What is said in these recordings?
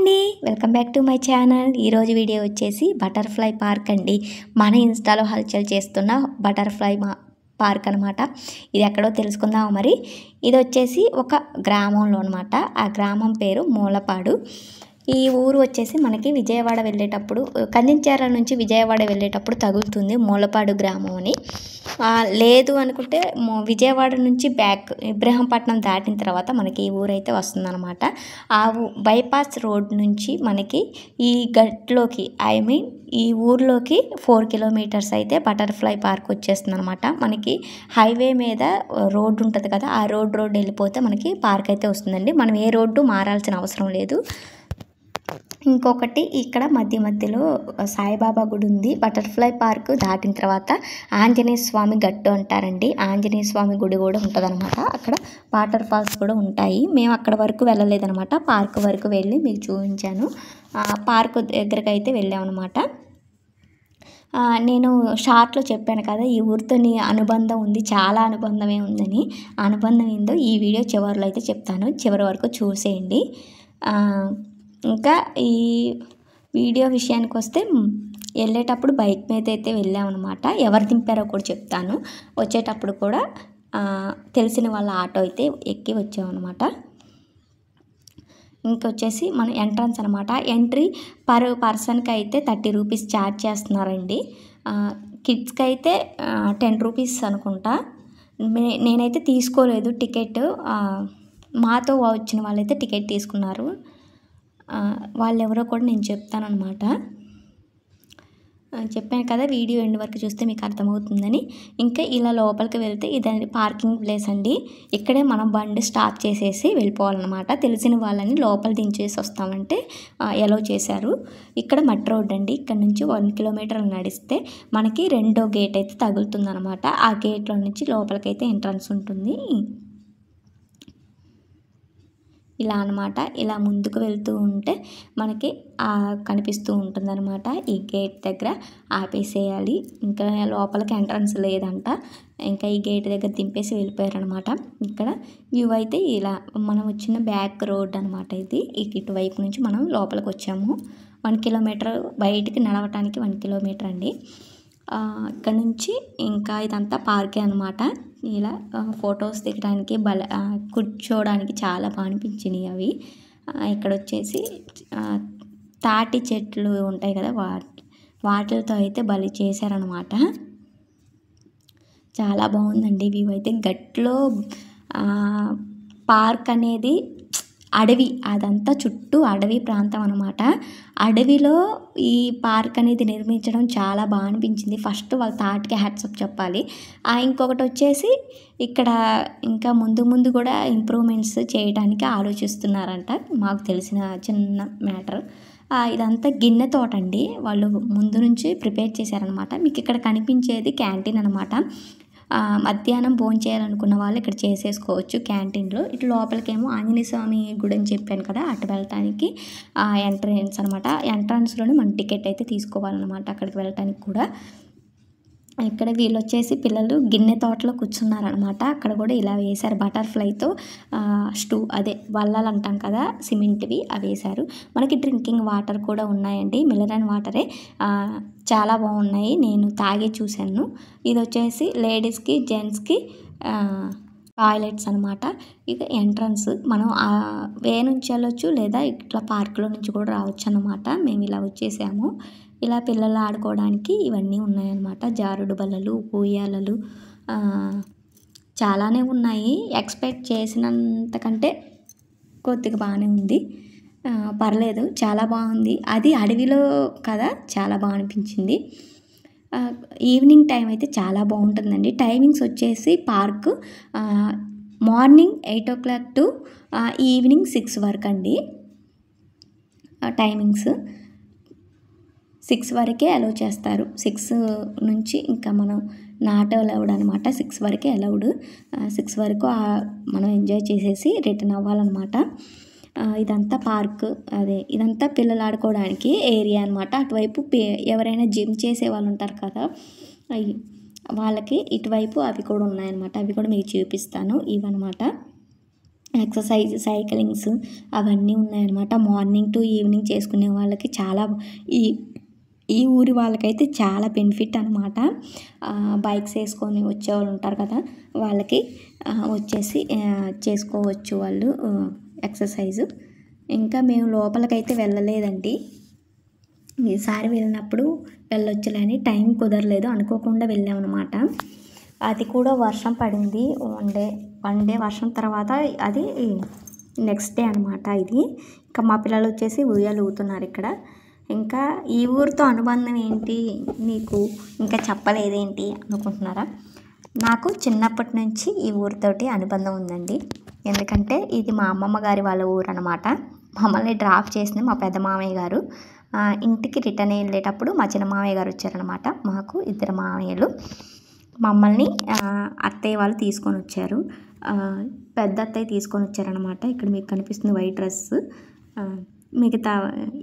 అండి, welcome back to my channel. ఈరోజు video వచ్చేసి బటర్ఫ్లై పార్క్ అండి. మన ఇన్స్టాలో హల్చల్ చేస్తున్న బటర్ఫ్లై పార్క్ అనమాట. ఇది ఎక్కడో తెలుసుకుందాం. మరి ఇది వచ్చేసి ఒక గ్రామంలో అనమాట. ఆ గ్రామం పేరు మూలపాడు. ఈ ఊరు వచ్చేసి మనకి విజయవాడ వెళ్ళేటప్పుడు, కందించార నుంచి విజయవాడ వెళ్ళేటప్పుడు తగులుతుంది మూలపాడు గ్రామం అని. లేదు అనుకుంటే విజయవాడ నుంచి బ్యాక్ ఇబ్రహంపట్నం దాటిన తర్వాత మనకి ఈ ఊరైతే వస్తుందన్నమాట. ఆ బైపాస్ రోడ్ నుంచి మనకి ఈ గట్లోకి ఈ ఊర్లోకి 4 కిలోమీటర్స్ అయితే బటర్ఫ్లై పార్క్ వచ్చేస్తుంది అనమాట. మనకి హైవే మీద రోడ్డు ఉంటుంది కదా, ఆ రోడ్ వెళ్ళిపోతే మనకి పార్క్ అయితే వస్తుందండి. మనం ఏ రోడ్డు మారాల్సిన అవసరం లేదు. ఇంకొకటి, ఇక్కడ మధ్యలో సాయిబాబా గుడి ఉంది. బటర్ఫ్లై పార్క్ దాటిన తర్వాత ఆంజనేయ స్వామి గట్టు అంటారండి. ఆంజనేయ స్వామి గుడి కూడా ఉంటుందన్నమాట. అక్కడ వాటర్ ఫాల్స్ కూడా ఉంటాయి. మేము అక్కడ వరకు వెళ్ళలేదన్నమాట. పార్క్ వరకు వెళ్ళి మీకు చూపించాను. పార్క్ దగ్గరకు అయితే వెళ్ళామన్నమాట. నేను షార్ట్లో చెప్పాను కదా, ఈ ఊరితో అనుబంధం ఉంది, చాలా అనుబంధమే ఉందని. అనుబంధం ఏందో ఈ వీడియో చివరిలో అయితే చెప్తాను. చివరి వరకు చూసేయండి. ఇంకా ఈ వీడియో విషయానికి వస్తే, వెళ్ళేటప్పుడు బైక్ మీద అయితే వెళ్ళామన్నమాట. ఎవరు దింపారో కూడా చెప్తాను. వచ్చేటప్పుడు కూడా తెలిసిన వాళ్ళ ఆటో అయితే ఎక్కి వచ్చామన్నమాట. ఇంకొచ్చేసి మన ఎంట్రన్స్ అనమాట. ఎంట్రీ పర్ పర్సన్కి అయితే 30 రూపీస్ ఛార్జ్ చేస్తున్నారండి. కిడ్స్కి అయితే 10 రూపీస్ అనుకుంటా. నేనైతే తీసుకోలేదు టికెట్. మాతో వచ్చిన వాళ్ళైతే టికెట్ తీసుకున్నారు. వాళ్ళు ఎవరో కూడా నేను చెప్తానమాట. చెప్పాను కదా, వీడియో ఎండ్ వరకు చూస్తే మీకు అర్థమవుతుందని. ఇంకా ఇలా లోపలికి వెళ్తే ఇదండి పార్కింగ్ ప్లేస్ అండి. ఇక్కడే మనం బండి స్టాప్ చేసేసి వెళ్ళిపోవాలన్నమాట. తెలిసిన వాళ్ళని లోపల దించేసి వస్తామంటే ఎలో చేశారు. ఇక్కడ మట్టి రోడ్ అండి. ఇక్కడ నుంచి 1 కిలోమీటర్ నడిస్తే మనకి రెండో గేట్ అయితే తగులుతుందన్నమాట. ఆ గేట్లో నుంచి లోపలికైతే ఎంట్రన్స్ ఉంటుంది. ఇలా అనమాట. ఇలా ముందుకు వెళ్తూ ఉంటే మనకి కనిపిస్తూ ఉంటుందన్నమాట. ఈ గేట్ దగ్గర ఆపేసేయాలి. ఇంకా లోపలికి ఎంట్రన్స్ లేదంట. ఇంకా ఈ గేట్ దగ్గర దింపేసి వెళ్ళిపోయారనమాట. ఇక్కడ వ్యూ అయితే ఇలా మనం వచ్చిన బ్యాక్ రోడ్ అనమాట. ఇది ఇటువైపు నుంచి మనం లోపలికి వచ్చాము. 1 కిలోమీటర్ బయటికి నడవటానికి 1 కిలోమీటర్ అండి. ఇక్కడ నుంచి ఇంకా ఇదంతా పార్కే అనమాట. ఇలా ఫొటోస్ దిగడానికి కూర్చోవడానికి చాలా బాగా అనిపించినాయి అవి. ఇక్కడ వచ్చేసి తాటి చెట్లు ఉంటాయి కదా, వాటితో అయితే బలి చేశారనమాట. చాలా బాగుందండి వ్యూ అయితే. గట్లో పార్క్ అనేది అడవి, అదంతా చుట్టూ అడవి ప్రాంతం అనమాట. అడవిలో ఈ పార్క్ అనేది నిర్మించడం చాలా బాగా అనిపించింది. ఫస్ట్ వాళ్ళ తాటికి హ్యాట్సప్ చెప్పాలి. ఇంకొకటి వచ్చేసి ఇక్కడ ఇంకా ముందు కూడా ఇంప్రూవ్మెంట్స్ చేయడానికి ఆలోచిస్తున్నారంట. మాకు తెలిసిన చిన్న మ్యాటర్. ఇదంతా గిన్నె తోట అండి. వాళ్ళు ముందు నుంచి ప్రిపేర్ చేశారనమాట. మీకు ఇక్కడ కనిపించేది క్యాంటీన్ అనమాట. మధ్యాహ్నం భోజనం చేయాలనుకున్న వాళ్ళు ఇక్కడ చేసేసుకోవచ్చు క్యాంటీన్లో. ఇటు లోపలికేమో ఆంజనేయ స్వామి గుడి అని చెప్పాను కదా, అటు వెళ్ళటానికి ఎంట్రన్స్ అనమాట. ఎంట్రన్స్లోనే మనం టికెట్ అయితే తీసుకోవాలన్నమాట అక్కడికి వెళ్ళటానికి కూడా. ఇక్కడ వీళ్ళు వచ్చేసి పిల్లలు గిన్నె తోటలో కూర్చున్నారనమాట. అక్కడ కూడా ఇలా వేశారు బటర్ఫ్లైతో అదే వల్లలు అంటాం కదా, సిమెంట్వి అవి వేశారు. మనకి డ్రింకింగ్ వాటర్ కూడా ఉన్నాయండి. మినరల్ వాటరే, చాలా బాగున్నాయి. నేను తాగి చూశాను. ఇది వచ్చేసి లేడీస్కి జెంట్స్కి టాయిలెట్స్ అనమాట. ఇక ఎంట్రన్స్ మనం వే నుంచి వెళ్ళొచ్చు, లేదా ఇట్లా పార్కులో నుంచి కూడా రావచ్చు అన్నమాట. మేము ఇలా వచ్చేసాము. ఇలా పిల్లలు ఆడుకోవడానికి ఇవన్నీ ఉన్నాయన్నమాట. జారుడు బల్లలు, ఉయ్యాలలు చాలానే ఉన్నాయి. ఎక్స్పెక్ట్ చేసినంతకంటే కొద్దిగా బాగానే ఉంది. పర్లేదు, చాలా బాగుంది. అది అడవిలో కదా, చాలా బాగా అనిపించింది. ఈవినింగ్ టైం అయితే చాలా బాగుంటుందండి. టైమింగ్స్ వచ్చేసి park morning 8 o'clock to evening 6 వరకు అండి. టైమింగ్స్ 6 వరకే అలౌ చేస్తారు. 6 నుంచి ఇంకా మనం నాట్ అలౌడ్ అనమాట. 6 వరకే అలౌడ్. 6 వరకు మనం ఎంజాయ్ చేసేసి రిటర్న్ అవ్వాలన్నమాట. ఇదంతా పార్క్, ఇదంతా పిల్లలు ఆడుకోవడానికి ఏరియా అనమాట. అటువైపు ఎవరైనా జిమ్ చేసే వాళ్ళు ఉంటారు కదా, వాళ్ళకి ఇటువైపు అవి కూడా ఉన్నాయన్నమాట. అవి కూడా మీకు చూపిస్తాను. ఇవన్నమాట. ఎక్సర్సైజ్ సైక్లింగ్స్ అవన్నీ ఉన్నాయన్నమాట. మార్నింగ్ టు ఈవినింగ్ చేసుకునే వాళ్ళకి చాలా ఈ ఈ ఊరి వాళ్ళకైతే చాలా బెనిఫిట్ అనమాట. బైక్స్ వేసుకొని వచ్చేవాళ్ళు ఉంటారు కదా, వాళ్ళకి వచ్చేసి చేసుకోవచ్చు వాళ్ళు ఎక్సర్సైజు. ఇంకా మేము లోపలికైతే వెళ్ళలేదండి. ఈసారి వెళ్ళినప్పుడు వెళ్ళొచ్చులని టైం కుదరలేదు, అనుకోకుండా వెళ్ళామన్నమాట. అది కూడా వర్షం పడింది. వన్ డే వర్షం తర్వాత అది నెక్స్ట్ డే అనమాట ఇది. ఇంకా మా పిల్లలు వచ్చేసి ఉయ్యాలు ఊగుతున్నారు ఇక్కడ. ఇంకా ఈ ఊరితో అనుబంధం ఏంటి నీకు ఇంకా చెప్పలేదేంటి అనుకుంటున్నారా? నాకు చిన్నప్పటి నుంచి ఈ ఊరితోటి అనుబంధం ఉందండి. ఎందుకంటే ఇది మా అమ్మమ్మ గారి వాళ్ళ ఊరు అనమాట. మమ్మల్ని డ్రాప్ చేసింది మా పెద్ద మామయ్య గారు. ఇంటికి రిటర్న్ వెళ్ళేటప్పుడు మా చిన్న మామయ్య గారు వచ్చారనమాట. మాకు 2 మామయ్యలు. మమ్మల్ని అత్తయ్య వాళ్ళు తీసుకొని వచ్చారు. పెద్ద అత్తయ్య తీసుకొని వచ్చారనమాట. ఇక్కడ మీకు కనిపిస్తుంది వైట్ డ్రెస్. మిగతా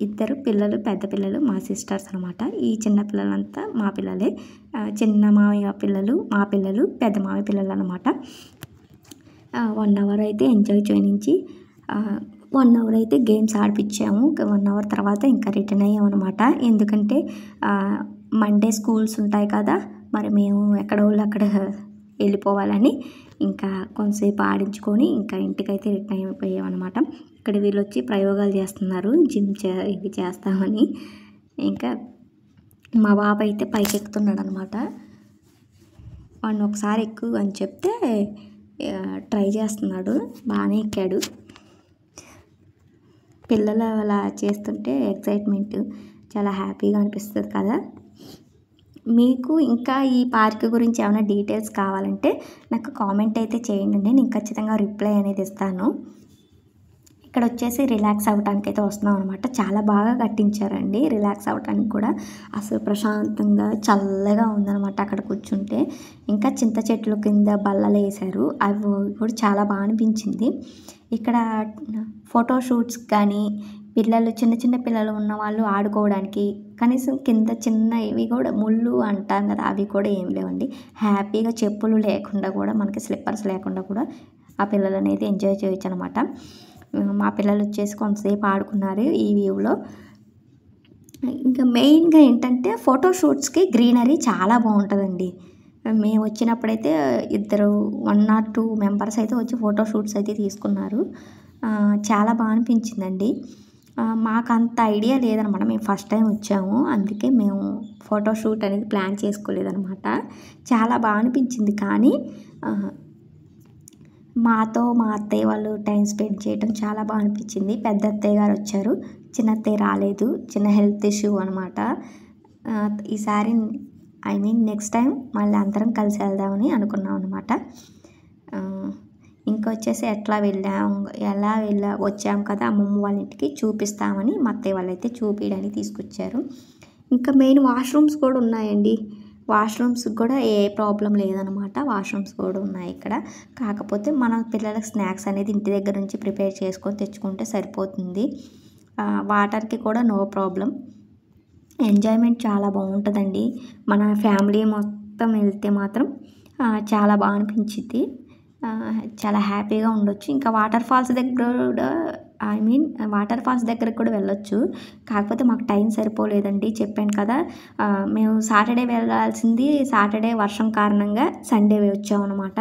2 పిల్లలు, పెద్ద పిల్లలు మా సిస్టర్స్ అనమాట. ఈ చిన్న పిల్లలంతా మా పిల్లలే. చిన్న మామయ్య పిల్లలు మా పిల్లలు, పెద్ద మామయ్య పిల్లలు అనమాట. 1 అవర్ అయితే ఎంజాయ్ చేయించి 1 అవర్ అయితే గేమ్స్ ఆడిపించాము. 1 అవర్ తర్వాత ఇంకా రిటర్న్ అయ్యామన్నమాట. ఎందుకంటే మండే స్కూల్స్ ఉంటాయి కదా, మరి మేము ఎక్కడ వాళ్ళు అక్కడ వెళ్ళిపోవాలని ఇంకా కొంతసేపు ఆడించుకొని ఇంకా ఇంటికైతే రిటర్న్ అయిపోయామన్నమాట. ఇక్కడ వీళ్ళు వచ్చి ప్రయోగాలు చేస్తున్నారు, జిమ్ ఇవి చేస్తామని. ఇంకా మా బాబు అయితే పైకి ఎక్కుతున్నాడు అనమాట. వాడిని ఒకసారి ఎక్కువ అని చెప్తే ట్రై చేస్తున్నాడు, బాగానే ఎక్కాడు. పిల్లలు అలా చేస్తుంటే ఎక్సైట్మెంట్ చాలా హ్యాపీగా అనిపిస్తుంది కదా. మీకు ఇంకా ఈ పార్క్ గురించి ఏమైనా డీటెయిల్స్ కావాలంటే నాకు కామెంట్ అయితే చేయండి, నేను ఖచ్చితంగా రిప్లై అనేది ఇస్తాను. ఇక్కడ వచ్చేసి రిలాక్స్ అవ్వడానికి అయితే వస్తున్నాం అనమాట. చాలా బాగా కట్టించారండి రిలాక్స్ అవ్వడానికి కూడా. అసలు ప్రశాంతంగా చల్లగా ఉందన్నమాట అక్కడ కూర్చుంటే. ఇంకా చింత చెట్లు కింద బల్లలు వేశారు, అవి కూడా చాలా బాగా అనిపించింది. ఇక్కడ ఫోటోషూట్స్ కానీ పిల్లలు చిన్న పిల్లలు ఉన్న వాళ్ళు ఆడుకోవడానికి కనీసం కింద చిన్న ఇవి కూడా ముళ్ళు అంటాం కదా, అవి కూడా ఏం లేవండి. హ్యాపీగా చెప్పులు లేకుండా కూడా, మనకి స్లిప్పర్స్ లేకుండా కూడా ఆ పిల్లలు అనేది ఎంజాయ్ చేయొచ్చు అనమాట. మా పిల్లలు వచ్చేసి కొంతసేపు ఆడుకున్నారు ఈ వ్యూలో. ఇంకా మెయిన్గా ఏంటంటే ఫోటోషూట్స్కి గ్రీనరీ చాలా బాగుంటుందండి. మేము వచ్చినప్పుడైతే 1 or 2 మెంబర్స్ అయితే వచ్చి ఫోటోషూట్స్ అయితే తీసుకున్నారు. చాలా బాగా అనిపించిందండి. మాకు అంత ఐడియా లేదనమాట, మేము ఫస్ట్ టైం వచ్చాము, అందుకే మేము ఫోటోషూట్ అనేది ప్లాన్ చేసుకోలేదనమాట. చాలా బాగా అనిపించింది. కానీ మాతో మా అత్తయ్య వాళ్ళు టైం స్పెండ్ చేయడం చాలా బాగా అనిపించింది. పెద్ద అత్తయ్య గారు వచ్చారు, చిన్న అత్తయ్య రాలేదు, చిన్న హెల్త్ ఇష్యూ అనమాట. ఈసారి నెక్స్ట్ టైం మళ్ళీ అందరం కలిసి వెళ్దామని అనుకున్నాం అనమాట. ఇంకొచ్చేసి ఎలా వచ్చాము కదా అమ్మమ్మ వాళ్ళ ఇంటికి చూపిస్తామని మా అత్తయ్య వాళ్ళు అయితే చూపించడానికి తీసుకొచ్చారు. ఇంకా మెయిన్ వాష్రూమ్స్ కూడా ఉన్నాయండి. వాష్రూమ్స్కి కూడా ఏ ప్రాబ్లం లేదనమాట. వాష్రూమ్స్ కూడా ఉన్నాయి ఇక్కడ. కాకపోతే మన పిల్లలకు స్నాక్స్ అనేది ఇంటి దగ్గర నుంచి ప్రిపేర్ చేసుకొని తెచ్చుకుంటే సరిపోతుంది. వాటర్కి కూడా నో ప్రాబ్లం. ఎంజాయ్మెంట్ చాలా బాగుంటుందండి. మన ఫ్యామిలీ మొత్తం వెళ్తే మాత్రం చాలా బాగా అనిపించింది. చాలా హ్యాపీగా ఉండొచ్చు. ఇంకా వాటర్ ఫాల్స్ దగ్గరకు కూడా వెళ్ళొచ్చు. కాకపోతే మాకు టైం సరిపోలేదండి, చెప్పాను కదా. మేము సాటర్డే వెళ్ళాల్సింది, సాటర్డే వర్షం కారణంగా సండే వచ్చామన్నమాట.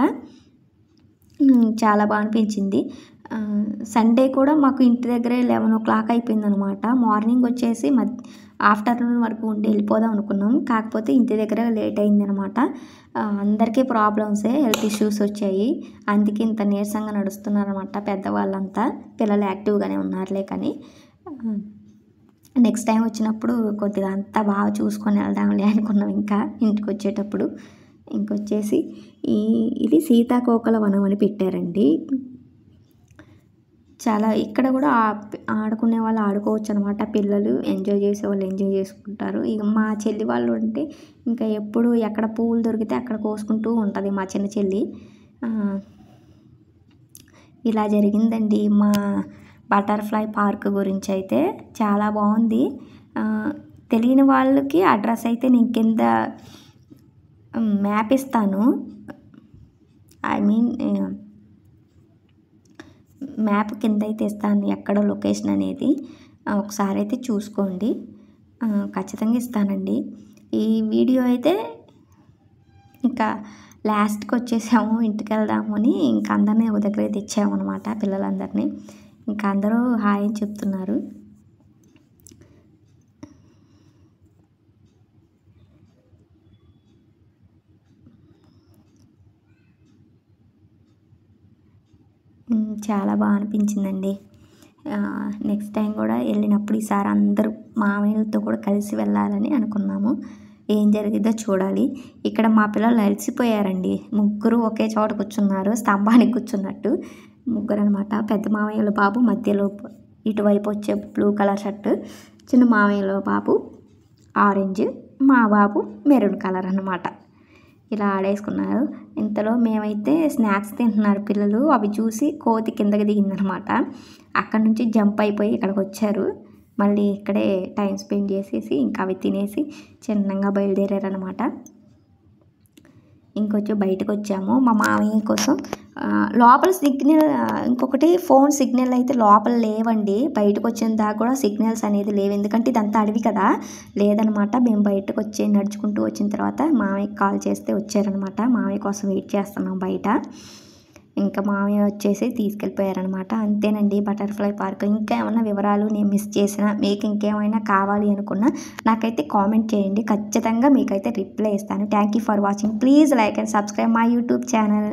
చాలా బాగా అనిపించింది. సండే కూడా మాకు ఇంటి దగ్గరే 11 o'clock అయిపోయిందనమాట. మార్నింగ్ వచ్చేసి ఆఫ్టర్నూన్ వరకు ఉండి వెళ్ళిపోదాం అనుకున్నాం. కాకపోతే ఇంటి దగ్గర లేట్ అయిందనమాట. అందరికీ ప్రాబ్లమ్సే, హెల్త్ ఇష్యూస్ వచ్చాయి. అందుకే ఇంత నీరసంగా నడుస్తున్నారనమాట పెద్దవాళ్ళంతా. పిల్లలు యాక్టివ్గానే ఉన్నారులే. కానీ నెక్స్ట్ టైం వచ్చినప్పుడు కొద్దిగా అంతా బాగా చూసుకొని వెళ్దాంలే అనుకున్నాం. ఇంకా ఇంటికి వచ్చేటప్పుడు ఇంకొచ్చేసి ఇది సీతాకోకల వనం అని పెట్టారండి. చాలా ఇక్కడ కూడా ఆడుకునే వాళ్ళు ఆడుకోవచ్చు అనమాట. పిల్లలు ఎంజాయ్ చేసే వాళ్ళు ఎంజాయ్ చేసుకుంటారు. ఇక మా చెల్లి వాళ్ళు అంటే ఇంకా ఎప్పుడు ఎక్కడ పువ్వులు దొరికితే అక్కడ కోసుకుంటూ ఉంటుంది మా చిన్న చెల్లి. ఇలా జరిగిందండి మా బటర్ఫ్లై పార్క్ గురించి అయితే. చాలా బాగుంది. తెలియని వాళ్ళకి అడ్రస్ అయితే నేను కింద మ్యాప్ ఇస్తాను. మ్యాప్ కింద అయితే ఇస్తాను ఎక్కడ లొకేషన్ అనేది, ఒకసారి అయితే చూసుకోండి. ఖచ్చితంగా ఇస్తానండి. ఈ వీడియో అయితే ఇంకా లాస్ట్కి వచ్చేసాము, ఇంటికి వెళ్దాము అని ఇంకా అందరినీ ఒక దగ్గర తెచ్చామన్నమాట, పిల్లలందరినీ. ఇంకా అందరూ హాయ్ అని చెప్తున్నారు. చాలా బాగా అనిపించిందండి. నెక్స్ట్ టైం కూడా వెళ్ళినప్పుడు ఈసారి అందరూ మామయ్యలతో కూడా కలిసి వెళ్ళాలని అనుకున్నాము. ఏం జరిగిద్దో చూడాలి. ఇక్కడ మా పిల్లలు అలసిపోయారండి. ముగ్గురు ఒకే చోట కూర్చున్నారు, స్తంభానికి కూర్చున్నట్టు. ముగ్గురు అనమాట. పెద్ద మామయ్యల బాబు మధ్యలో ఇటువైపు వచ్చే బ్లూ కలర్ షర్టు, చిన్న మామయ్యల బాబు ఆరెంజ్, మా బాబు మెరూన్ కలర్ అన్నమాట. ఇలా ఆడేసుకున్నారు. ఇంతలో మేమైతే స్నాక్స్ తింటున్నారు పిల్లలు. అవి చూసి కోతి కిందకి దిగిందనమాట. అక్కడ నుంచి జంప్ అయిపోయి ఇక్కడికి వచ్చారు. మళ్ళీ ఇక్కడే టైం స్పెండ్ చేసేసి ఇంకా అవి తినేసి చిన్నగా బయలుదేరారనమాట. ఇంకొంచెం బయటకు వచ్చాము మా మామయ్య కోసం. లోపల సిగ్నల్, ఇంకొకటి ఫోన్ సిగ్నల్ అయితే లోపల లేవండి. బయటకు వచ్చిన దాకా కూడా సిగ్నల్స్ అనేది లేవు, ఎందుకంటే ఇదంతా అడవి కదా, లేదనమాట. మేము బయటకు వచ్చి నడుచుకుంటూ వచ్చిన తర్వాత మామయ్యకి కాల్ చేస్తే వచ్చారనమాట. మామయ్య కోసం వెయిట్ చేస్తున్నాం బయట. ఇంకా మామయ్య వచ్చేసి తీసుకెళ్ళిపోయారనమాట. అంతేనండి బటర్ఫ్లై పార్క్. ఇంకా ఏమైనా వివరాలు నేను మిస్ చేసినా, మీకు ఇంకేమైనా కావాలి అనుకున్నా నాకైతే కామెంట్ చేయండి, ఖచ్చితంగా మీకైతే రిప్లై ఇస్తాను. Thank you for watching. Please like and subscribe my YouTube channel.